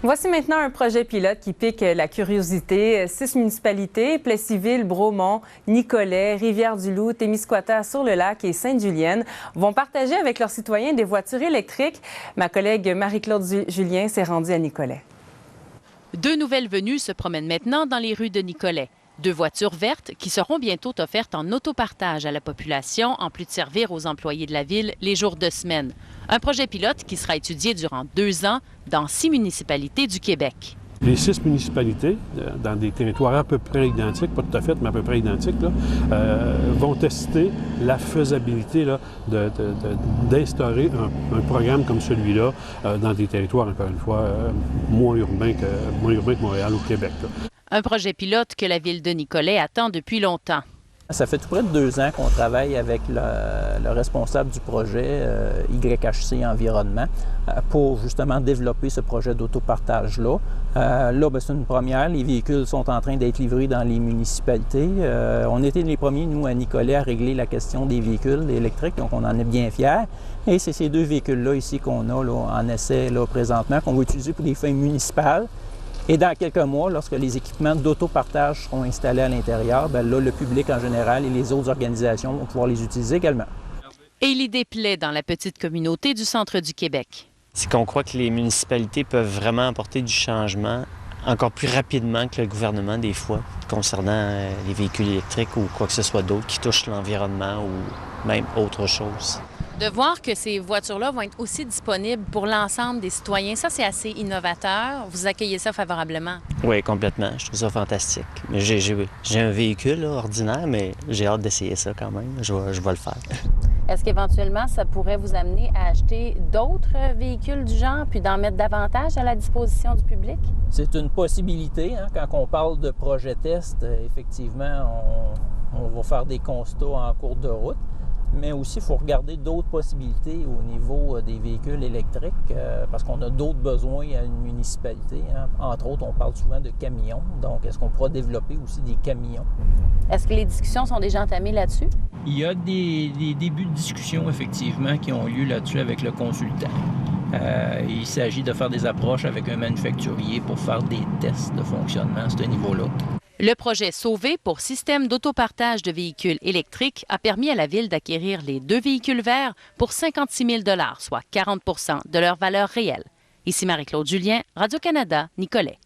Voici maintenant un projet pilote qui pique la curiosité. 6 municipalités, Plessisville, Bromont, Nicolet, Rivière-du-Loup, Témiscouata-sur-le-Lac et Sainte-Julienne vont partager avec leurs citoyens des voitures électriques. Ma collègue Marie-Claude Julien s'est rendue à Nicolet. 2 nouvelles venues se promènent maintenant dans les rues de Nicolet. 2 voitures vertes qui seront bientôt offertes en autopartage à la population, en plus de servir aux employés de la ville les jours de semaine. Un projet pilote qui sera étudié durant 2 ans dans 6 municipalités du Québec. Les 6 municipalités, dans des territoires à peu près identiques, pas tout à fait, mais à peu près identiques, vont tester la faisabilité d'instaurer un programme comme celui-là dans des territoires, encore une fois, moins urbains que Montréal au Québec. Un projet pilote que la ville de Nicolet attend depuis longtemps. Ça fait tout près de 2 ans qu'on travaille avec le responsable du projet, YHC Environnement, pour justement développer ce projet d'autopartage-là. C'est une première. Les véhicules sont en train d'être livrés dans les municipalités. On était les premiers, nous, à Nicolet, à régler la question des véhicules électriques, donc on en est bien fiers. Et c'est ces 2 véhicules-là ici qu'on a en essai présentement, qu'on va utiliser pour des fins municipales. Et dans quelques mois, lorsque les équipements d'autopartage seront installés à l'intérieur, le public en général et les autres organisations vont pouvoir les utiliser également. Et l'idée plaît dans la petite communauté du centre du Québec. C'est qu'on croit que les municipalités peuvent vraiment apporter du changement encore plus rapidement que le gouvernement, des fois, concernant les véhicules électriques ou quoi que ce soit d'autre qui touche l'environnement ou même autre chose. De voir que ces voitures-là vont être aussi disponibles pour l'ensemble des citoyens, ça, c'est assez innovateur. Vous accueillez ça favorablement? Oui, complètement. Je trouve ça fantastique. Mais j'ai un véhicule ordinaire, mais j'ai hâte d'essayer ça quand même. Je vais le faire. Est-ce qu'éventuellement, ça pourrait vous amener à acheter d'autres véhicules du genre puis d'en mettre davantage à la disposition du public? C'est une possibilité. Quand on parle de projet test, effectivement, on va faire des constats en cours de route. Mais aussi, il faut regarder d'autres possibilités au niveau des véhicules électriques parce qu'on a d'autres besoins à une municipalité. Entre autres, on parle souvent de camions. Donc, est-ce qu'on pourra développer aussi des camions? Est-ce que les discussions sont déjà entamées là-dessus? Il y a des débuts de discussion, effectivement, qui ont lieu là-dessus avec le consultant. Il s'agit de faire des approches avec un manufacturier pour faire des tests de fonctionnement à ce niveau-là. Le projet Sauvé pour système d'autopartage de véhicules électriques a permis à la Ville d'acquérir les 2 véhicules verts pour 56 000 soit 40 de leur valeur réelle. Ici Marie-Claude Julien, Radio-Canada, Nicolet.